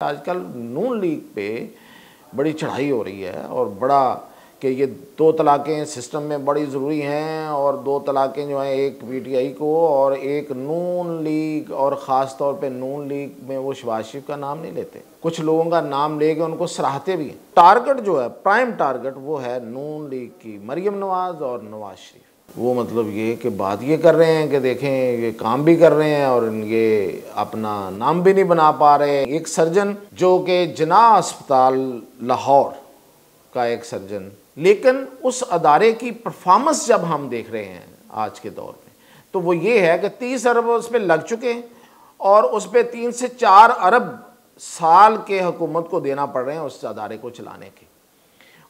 आजकल नून लीग पे बड़ी चढ़ाई हो रही है और बड़ा कि ये दो तलाक़ें सिस्टम में बड़ी ज़रूरी हैं और दो तलाक़ें जो हैं एक पीटीआई को और एक नून लीग और ख़ास तौर पे नून लीग में वो शहबाज शरीफ का नाम नहीं लेते, कुछ लोगों का नाम लेके उनको सराहते भी हैं। टारगेट जो है प्राइम टारगेट वो है नून लीग की मरियम नवाज़ और नवाज़ शरीफ। वो मतलब ये कि बात ये कर रहे हैं कि देखें ये काम भी कर रहे हैं और ये अपना नाम भी नहीं बना पा रहे। एक सर्जन जो कि जिना अस्पताल लाहौर का एक सर्जन, लेकिन उस अदारे की परफॉर्मेंस जब हम देख रहे हैं आज के दौर में तो वो ये है कि 30 अरब उस पर लग चुके हैं और उस पर 3 से 4 अरब साल के हुकूमत को देना पड़ रहे हैं उस अदारे को चलाने के।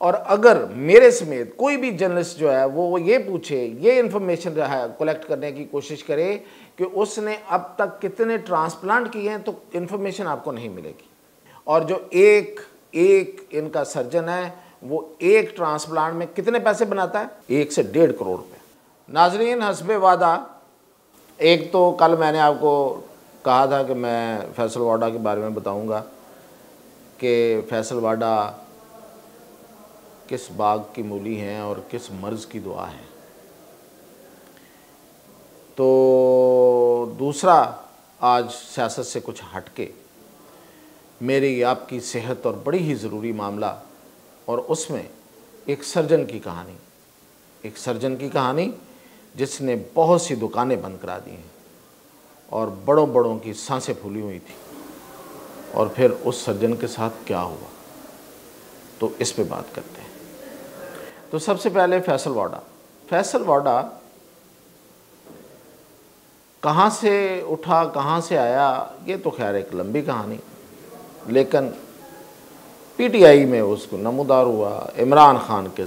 और अगर मेरे समेत कोई भी जर्नलिस्ट जो है वो ये पूछे, ये इंफॉर्मेशन जो है कलेक्ट करने की कोशिश करे कि उसने अब तक कितने ट्रांसप्लांट किए हैं, तो इन्फॉर्मेशन आपको नहीं मिलेगी। और जो एक इनका सर्जन है वो एक ट्रांसप्लांट में कितने पैसे बनाता है, 1 से 1.5 करोड़ रुपये। नाजरीन, हस्बे वादा, एक तो कल मैंने आपको कहा था कि मैं फैसल वाडा के बारे में बताऊंगा कि फैसल वाडा किस बाग की मूली हैं और किस मर्ज़ की दुआ है। तो दूसरा, आज सियासत से कुछ हटके मेरी आपकी सेहत और बड़ी ही ज़रूरी मामला, और उसमें एक सर्जन की कहानी जिसने बहुत सी दुकानें बंद करा दी हैं और बड़ों बड़ों की सांसें फूली हुई थी, और फिर उस सर्जन के साथ क्या हुआ, तो इस पे बात करते हैं। तो सबसे पहले फैसल वाडा कहाँ से उठा, कहाँ से आया, ये तो खैर एक लंबी कहानी, लेकिन पीटीआई में उसको नमूदार हुआ इमरान खान के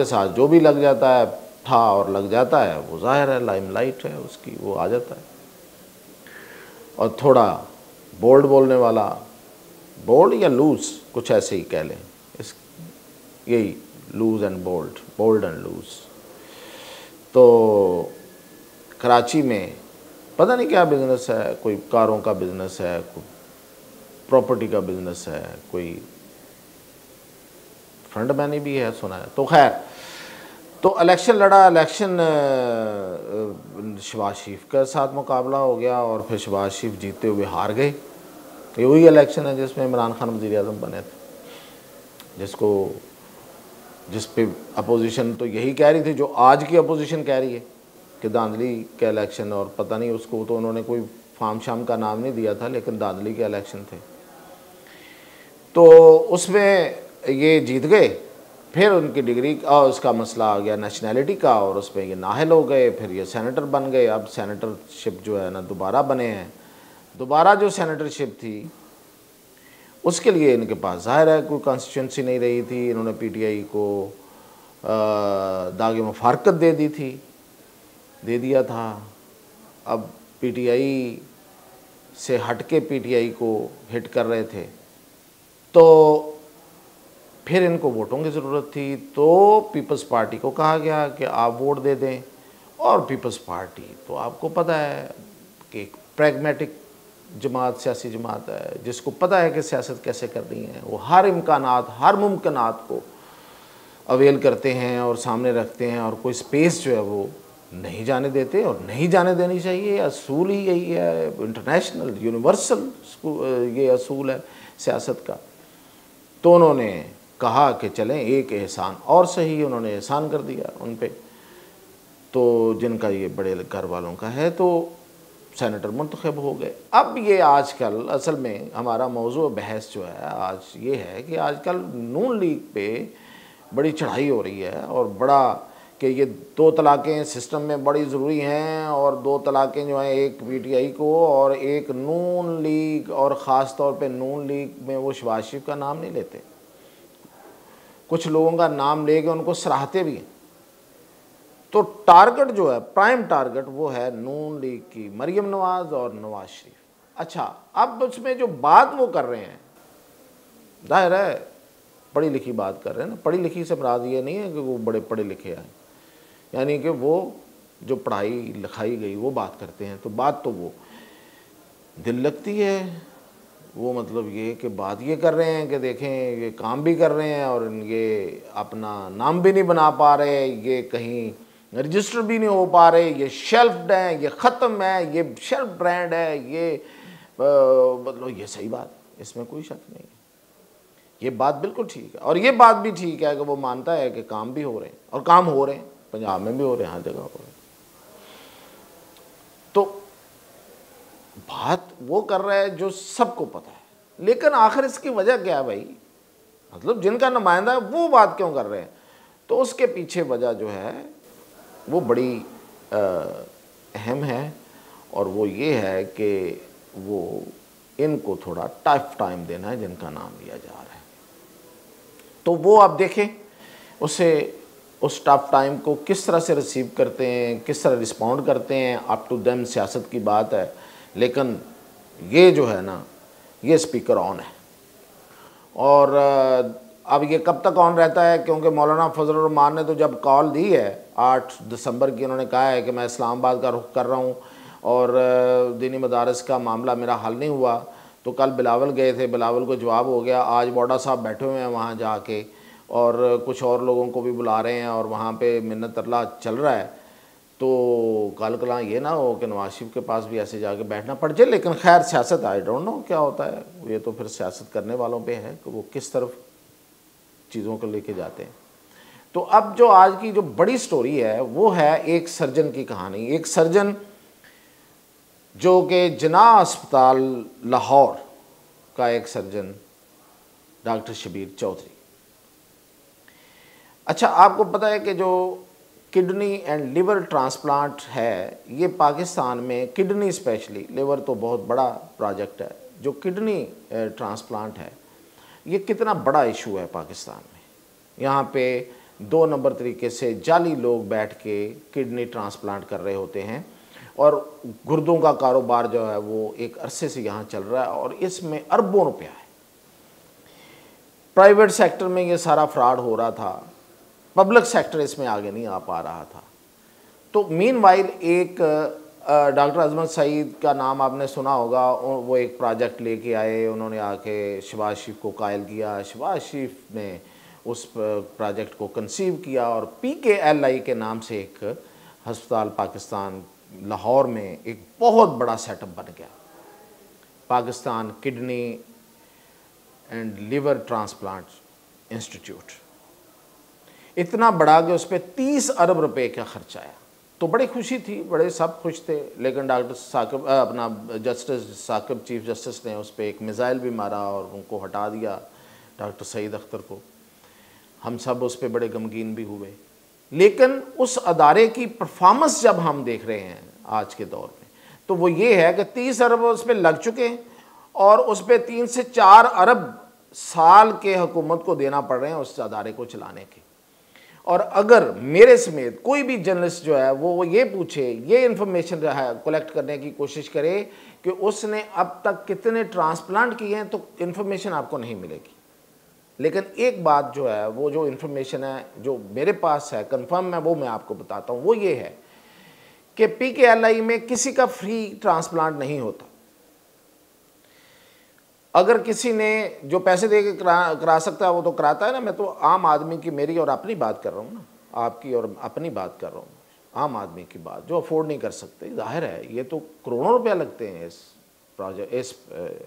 साथ जो भी लग जाता है था और लग जाता है वो जाहिर है लाइमलाइट है उसकी, वो आ जाता है। और थोड़ा बोल्ड बोलने वाला, बोल्ड या लूज कुछ ऐसे ही कह लें, यही loose and bold and loose. तो कराची में पता नहीं क्या बिज़नेस है, कोई कारों का बिज़नेस है, कोई प्रॉपर्टी का बिज़नेस है, कोई फ्रंट मैनी भी है सुना है। तो खैर, तो इलेक्शन लड़ा, शहबाज शरीफ के साथ मुकाबला हो गया और फिर शहबाज शरीफ जीतते हुए हार गए। ये वही इलेक्शन है जिसमें इमरान खान वज़ीर आज़म बने थे, जिस पे अपोजिशन तो यही कह रही थी जो आज की अपोजिशन कह रही है कि धांधली का इलेक्शन, और पता नहीं उसको तो उन्होंने कोई फार्म शाम का नाम नहीं दिया था, लेकिन धांधली के इलेक्शन थे। तो उसमें ये जीत गए, फिर उनकी डिग्री का उसका मसला आ गया नेशनैलिटी का, और उसमें ये नाहल हो गए, फिर ये सेनेटर बन गए। अब सेनेटरशिप जो है ना दोबारा बने हैं, दोबारा जो सेनेटरशिप थी उसके लिए इनके पास ज़ाहिर है कोई कॉन्स्टिट्यूंसी नहीं रही थी। इन्होंने पीटीआई को दागे मुफारकत दे दिया था। अब पीटीआई से हट के पीटीआई को हिट कर रहे थे, तो फिर इनको वोटों की ज़रूरत थी। तो पीपल्स पार्टी को कहा गया कि आप वोट दे दें, और पीपल्स पार्टी तो आपको पता है कि एक प्रैग्मेटिक जमात, सियासी जमात है जिसको पता है कि सियासत कैसे करनी है। वो हर इम्कानात, हर मुमकिनात को अवेल करते हैं और सामने रखते हैं, और कोई स्पेस जो है वो नहीं जाने देते और नहीं जाने देनी चाहिए। असूल ही यही है, इंटरनेशनल यूनिवर्सल ये असूल है सियासत का। तो उन्होंने कहा कि चलें एक एहसान और सही, उन्होंने एहसान कर दिया उन पे, तो जिनका ये बड़े घर वालों का है, तो सेनेटर मुंतखब हो गए। अब ये आजकल असल में हमारा मौजू बहस जो है आज ये है कि आजकल नून लीग पे बड़ी चढ़ाई हो रही है और बड़ा कि ये दो तलाक़ें सिस्टम में बड़ी ज़रूरी हैं और दो तलाक़ें जो हैं एक पीटीआई को और एक नून लीग, और ख़ास तौर पे नून लीग में वो शहबाज शरीफ का नाम नहीं लेते, कुछ लोगों का नाम लेके उनको सराहते भी हैं। तो टारगेट जो है प्राइम टारगेट वो है नून लीग की मरियम नवाज़ और नवाज़ शरीफ। अच्छा, अब उसमें जो बात वो कर रहे हैं, जाहिर है पढ़ी लिखी बात कर रहे हैं ना। पढ़ी लिखी से मुराद ये नहीं है कि वो बड़े पढ़े लिखे हैं, यानी कि वो जो पढ़ाई लिखाई गई वो बात करते हैं। तो बात तो वो दिल लगती है, वो मतलब ये कि बात ये कर रहे हैं कि देखें ये काम भी कर रहे हैं और ये अपना नाम भी नहीं बना पा रहे, ये कहीं रजिस्टर भी नहीं हो पा रहे, ये शेल्फ्ड है, ये ख़त्म है, ये शेल्फ ब्रांड है, ये मतलब ये सही बात है, इसमें कोई शक नहीं है, ये बात बिल्कुल ठीक है। और ये बात भी ठीक है कि वो मानता है कि काम भी हो रहे हैं, और काम हो रहे हैं, पंजाब में भी हो रहे हैं, हर जगह हो रहे हैं। तो बात वो कर रहा है जो सबको पता है, लेकिन आखिर इसकी वजह क्या है भाई, मतलब जिनका नुमाइंदा है वो बात क्यों कर रहे हैं? तो उसके पीछे वजह जो है वो बड़ी अहम है, और वो ये है कि वो इनको थोड़ा टफ टाइम देना है जिनका नाम लिया जा रहा है। तो वो आप देखें उसे उस टफ टाइम को किस तरह से रिसीव करते हैं, किस तरह रिस्पॉन्ड करते हैं, अप टू देम, सियासत की बात है। लेकिन ये जो है ना, ये स्पीकर ऑन है, और अब ये कब तक ऑन रहता है, क्योंकि मौलाना फजल रहमान ने तो जब कॉल दी है 8 दिसंबर की, उन्होंने कहा है कि मैं इस्लामाबाद का रुख कर रहा हूँ और दीनी मदारस का मामला मेरा हल नहीं हुआ। तो कल बिलावल गए थे, बिलावल को जवाब हो गया, आज बौडा साहब बैठे हुए हैं वहाँ जाके, और कुछ और लोगों को भी बुला रहे हैं, और वहाँ पे मिन्नत तरला चल रहा है। तो कल कला ये ना हो कि नवाज शरीफ के पास भी ऐसे जाके बैठना पड़ जाए। लेकिन खैर सियासत, आई डोंट नो क्या होता है, ये तो फिर सियासत करने वालों पे है कि वो किस तरफ चीज़ों को लेके जाते हैं। तो अब जो आज की जो बड़ी स्टोरी है वो है एक सर्जन की कहानी। एक सर्जन जो कि जिन्ना अस्पताल लाहौर का एक सर्जन, डॉक्टर शबीर चौधरी। अच्छा, आपको पता है कि जो किडनी एंड लिवर ट्रांसप्लांट है, ये पाकिस्तान में किडनी स्पेशली, लिवर तो बहुत बड़ा प्रोजेक्ट है, जो किडनी ट्रांसप्लांट है ये कितना बड़ा इशू है पाकिस्तान में। यहाँ पे 2 नंबर तरीके से जाली लोग बैठ के किडनी ट्रांसप्लांट कर रहे होते हैं, और गुर्दों का कारोबार जो है वो एक अरसे से यहाँ चल रहा है, और इसमें अरबों रुपया है। प्राइवेट सेक्टर में ये सारा फ्रॉड हो रहा था, पब्लिक सेक्टर इसमें आगे नहीं आ पा रहा था। तो मीनवाइल एक डॉक्टर अजमत सईद का नाम आपने सुना होगा, वो एक प्रोजेक्ट लेके आए, उन्होंने आके शहबाज शरीफ को कायल किया, शहबाज शरीफ ने उस प्रोजेक्ट को कंसीव किया, और PKLI के नाम से एक हस्पताल पाकिस्तान लाहौर में एक बहुत बड़ा सेटअप बन गया, Pakistan kidney and liver transplant institute. इतना बड़ा कि उस पर 30 अरब रुपए का खर्च आया। तो बड़ी खुशी थी, बड़े सब खुश थे, लेकिन डॉक्टर साकिब अपना जस्टिस साकिब, चीफ जस्टिस ने उस पर एक मिसाइल भी मारा और उनको हटा दिया, डॉक्टर सईद अख्तर को। हम सब उस पर बड़े गमगीन भी हुए। लेकिन उस अदारे की परफॉर्मेंस जब हम देख रहे हैं आज के दौर में, तो वो ये है कि 30 अरब उस पर लग चुके हैं, और उस पर 3 से 4 अरब साल के हुकूमत को देना पड़ रहे हैं उस अदारे को चलाने के। और अगर मेरे समेत कोई भी जर्नलिस्ट जो है वो ये पूछे, ये इन्फॉर्मेशन जो है कलेक्ट करने की कोशिश करे कि उसने अब तक कितने ट्रांसप्लांट किए हैं, तो इन्फॉर्मेशन आपको नहीं मिलेगी। लेकिन एक बात जो है, वो जो इन्फॉर्मेशन है जो मेरे पास है कंफर्म है, वो मैं आपको बताता हूँ। वो ये है कि PKLI में किसी का फ्री ट्रांसप्लांट नहीं होता। अगर किसी ने जो पैसे दे के करा सकता है वो तो कराता है ना। मैं तो आम आदमी की, मेरी और अपनी बात कर रहा हूँ ना, आपकी और अपनी बात कर रहा हूँ, आम आदमी की बात, जो अफोर्ड नहीं कर सकते। जाहिर है ये तो करोड़ों रुपया लगते हैं इस प्रोजेक्ट, इस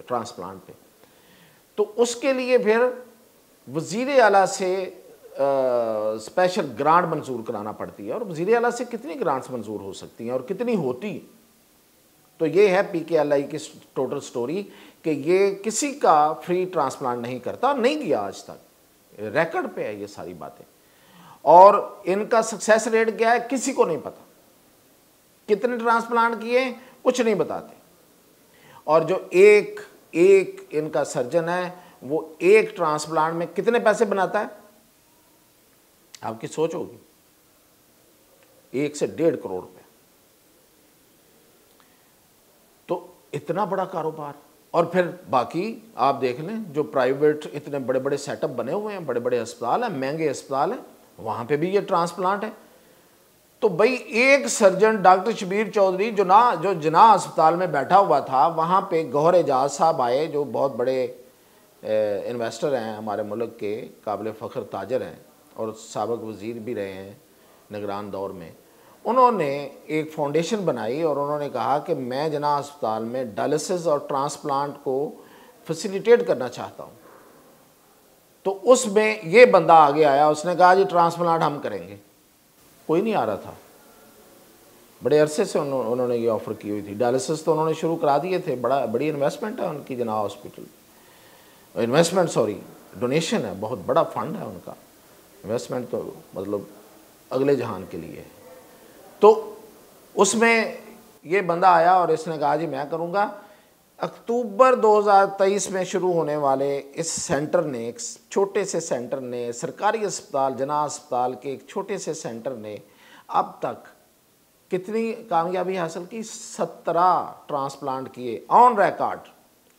ट्रांसप्लांट पे। तो उसके लिए फिर वज़ीर आला से स्पेशल ग्रांट मंजूर कराना पड़ती है, और वज़ीर आला से कितनी ग्रांट्स मंजूर हो सकती हैं और कितनी होती। तो ये है PKLI की टोटल स्टोरी कि ये किसी का फ्री ट्रांसप्लांट नहीं करता, नहीं किया आज तक, रिकॉर्ड पे है ये सारी बातें। और इनका सक्सेस रेट क्या है किसी को नहीं पता, कितने ट्रांसप्लांट किए कुछ नहीं बताते। और जो एक इनका सर्जन है वो एक ट्रांसप्लांट में कितने पैसे बनाता है, आपकी सोच होगी, 1 से 1.5 करोड़ रुपए। तो इतना बड़ा कारोबार। और फिर बाकी आप देख लें, जो प्राइवेट इतने बड़े बड़े सेटअप बने हुए हैं, बड़े बड़े अस्पताल हैं, महंगे अस्पताल हैं, वहाँ पे भी ये ट्रांसप्लांट है। तो भाई एक सर्जन डॉक्टर शबीर चौधरी जो जना अस्पताल में बैठा हुआ था, वहाँ पे गौहर एजाज साहब आए, जो बहुत बड़े इन्वेस्टर हैं, हमारे मुल्क के काबिल फ़ख्र ताजर हैं और साबिक़ वज़ीर भी रहे हैं निगरान दौर में। उन्होंने एक फाउंडेशन बनाई और उन्होंने कहा कि मैं जना अस्पताल में डायलिसिस और ट्रांसप्लांट को फैसिलिटेट करना चाहता हूँ। तो उसमें ये बंदा आगे आया, उसने कहा जी ट्रांसप्लांट हम करेंगे। कोई नहीं आ रहा था, बड़े अरसे से उन्होंने ये ऑफ़र की हुई थी। डायलिसिस तो उन्होंने शुरू करा दिए थे, बड़ी इन्वेस्टमेंट है उनकी जना हॉस्पिटल, डोनेशन है, बहुत बड़ा फंड है उनका, इन्वेस्टमेंट तो मतलब अगले जहान के लिए। तो उसमें ये बंदा आया और इसने कहा जी मैं करूँगा। अक्टूबर 2023 में शुरू होने वाले इस सेंटर ने, एक छोटे से सेंटर ने, सरकारी अस्पताल जना अस्पताल के एक छोटे से सेंटर ने अब तक कितनी कामयाबी हासिल की? 17 ट्रांसप्लांट किए ऑन रिकॉर्ड,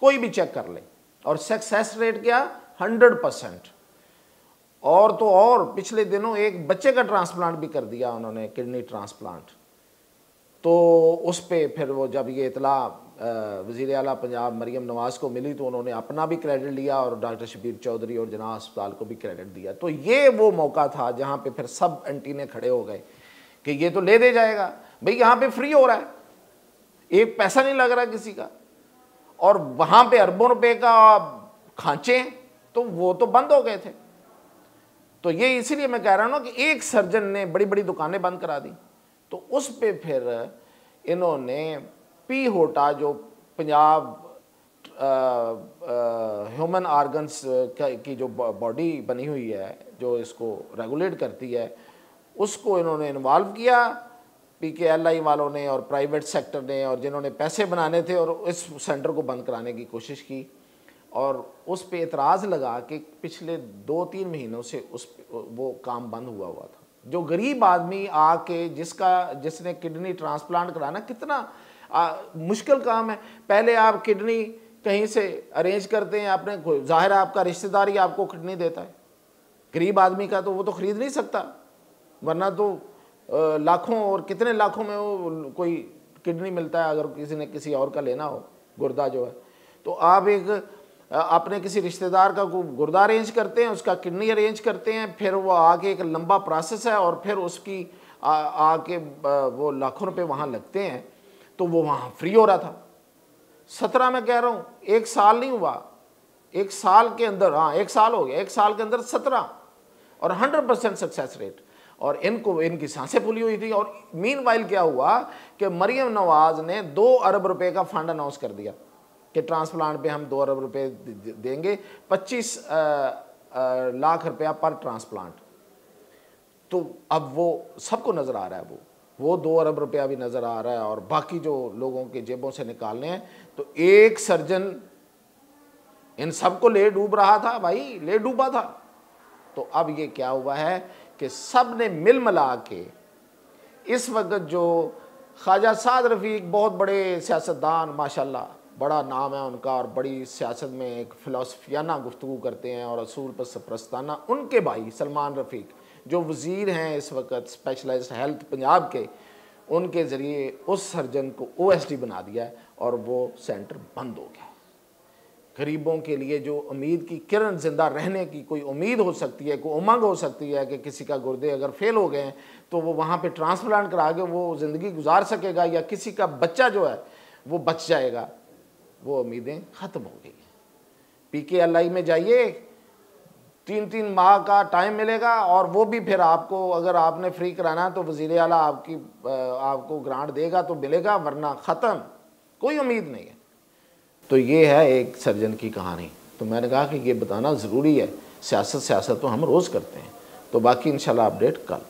कोई भी चेक कर ले। और सक्सेस रेट क्या? 100%। और तो और पिछले दिनों एक बच्चे का ट्रांसप्लांट भी कर दिया उन्होंने, किडनी ट्रांसप्लांट। तो उस पर फिर वो जब ये इतला वज़ीर आला पंजाब मरियम नवाज़ को मिली तो उन्होंने अपना भी क्रेडिट लिया और डॉक्टर शबीर चौधरी और जना अस्पताल को भी क्रेडिट दिया। तो ये वो मौका था जहाँ पे फिर सब एंटीने खड़े हो गए कि ये तो ले दे जाएगा भाई, यहाँ पे फ्री हो रहा है, एक पैसा नहीं लग रहा किसी का, और वहाँ पे अरबों रुपए का खांचे, तो वो तो बंद हो गए थे। तो ये इसीलिए मैं कह रहा हूँ ना कि एक सर्जन ने बड़ी बड़ी दुकानें बंद करा दी। तो उस पे फिर इन्होंने पी होटा, जो पंजाब ह्यूमन आर्गन्स की जो बॉडी बनी हुई है जो इसको रेगुलेट करती है, उसको इन्होंने इन्वॉल्व किया PKLI वालों ने और प्राइवेट सेक्टर ने, और जिन्होंने पैसे बनाने थे, और इस सेंटर को बंद कराने की कोशिश की। और उस पे एतराज़ लगा कि पिछले 2-3 महीनों से वो काम बंद हुआ था। जो गरीब आदमी आके जिसने किडनी ट्रांसप्लांट कराना, कितना मुश्किल काम है। पहले आप किडनी कहीं से अरेंज करते हैं, आपने ज़ाहिर है आपका रिश्तेदार ही आपको किडनी देता है। गरीब आदमी का तो वो तो ख़रीद नहीं सकता, वरना तो लाखों और कितने लाखों में वो कोई किडनी मिलता है अगर किसी ने किसी और का लेना हो, गुर्दा जो है। तो आप अपने किसी रिश्तेदार का गुर्दा अरेंज करते हैं, उसका किडनी अरेंज करते हैं, फिर वो आके एक लंबा प्रोसेस है, और फिर उसकी आके वो लाखों रुपए वहाँ लगते हैं। तो वो वहाँ फ्री हो रहा था। 17 में कह रहा हूँ, 1 साल नहीं हुआ, 1 साल के अंदर, हाँ 1 साल हो गया, 1 साल के अंदर 17 और 100% सक्सेस रेट। और इनकी सांसें फूली हुई थी। और मीनवाइल क्या हुआ कि मरियम नवाज़ ने 2 अरब रुपए का फंड अनाउंस कर दिया कि ट्रांसप्लांट पे हम 2 अरब रुपए देंगे, 25 लाख रुपया पर ट्रांसप्लांट। तो अब वो सबको नज़र आ रहा है, वो 2 अरब रुपया भी नज़र आ रहा है, और बाकी जो लोगों के जेबों से निकालने हैं। तो एक सर्जन इन सबको ले डूब रहा था भाई, ले डूबा था। तो अब ये क्या हुआ है कि सब ने मिल मिला के इस वक्त जो ख्वाजा साद रफ़ीक, बहुत बड़े सियासतदान, माशाल्लाह बड़ा नाम है उनका, और बड़ी सियासत में एक फ़िलासफ़ियाना गुफ्तगू करते हैं और असूल पर सरपरस्ताना, उनके भाई सलमान रफ़ीक जो वज़ीर हैं इस वक्त स्पेशलाइज्ड हेल्थ पंजाब के, उनके ज़रिए उस सर्जन को OSD बना दिया है और वो सेंटर बंद हो गया। गरीबों के लिए जो उम्मीद की किरण, ज़िंदा रहने की कोई उम्मीद हो सकती है, कोई उमंग हो सकती है कि किसी का गुर्दे अगर फेल हो गए हैं तो वो वहाँ पे ट्रांसप्लांट करा के वो ज़िंदगी गुजार सकेगा, या किसी का बच्चा जो है वो बच जाएगा, वो उम्मीदें ख़त्म हो गई। PKLI में जाइए, 3-3 माह का टाइम मिलेगा, और वो भी फिर आपको, अगर आपने फ्री कराना है तो वज़ीर आला आपको ग्रांट देगा तो मिलेगा, वरना ख़त्म, कोई उम्मीद नहीं है। तो ये है एक सर्जन की कहानी। तो मैंने कहा कि ये बताना ज़रूरी है। सियासत तो हम रोज़ करते हैं। तो बाकी इंशाल्लाह अपडेट कल।